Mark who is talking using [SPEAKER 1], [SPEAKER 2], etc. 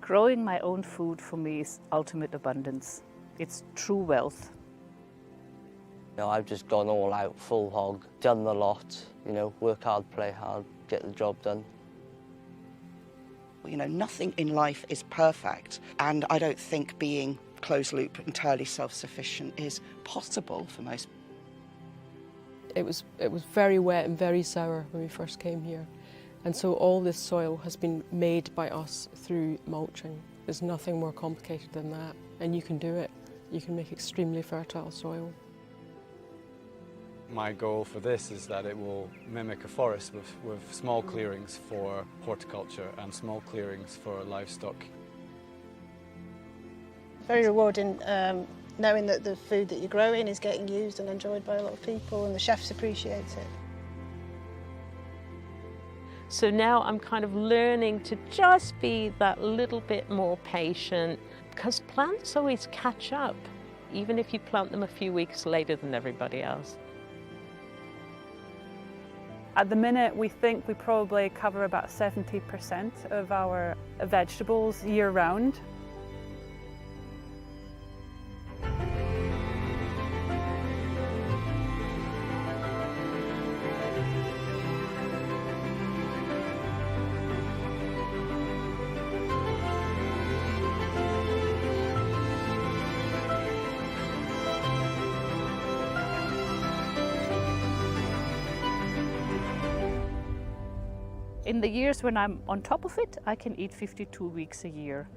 [SPEAKER 1] Growing my own food for me is ultimate abundance. It's true wealth.
[SPEAKER 2] I've just gone all out, full hog, done the lot, work hard, play hard, get the job done.
[SPEAKER 3] Nothing in life is perfect, and I don't think being closed-loop, entirely self-sufficient is possible for most.
[SPEAKER 4] It was very wet and very sour when we first came here, and so all this soil has been made by us through mulching. There's nothing more complicated than that, and you can do it. You can make extremely fertile soil.
[SPEAKER 5] My goal for this is that it will mimic a forest with small clearings for horticulture and small clearings for livestock.
[SPEAKER 6] Very rewarding knowing that the food that you're growing is getting used and enjoyed by a lot of people, and the chefs appreciate it.
[SPEAKER 7] So now I'm kind of learning to just be that little bit more patient, because plants always catch up, even if you plant them a few weeks later than everybody else.
[SPEAKER 8] At the minute, we think we probably cover about 70% of our vegetables year-round.
[SPEAKER 1] In the years when I'm on top of it, I can eat 52 weeks a year.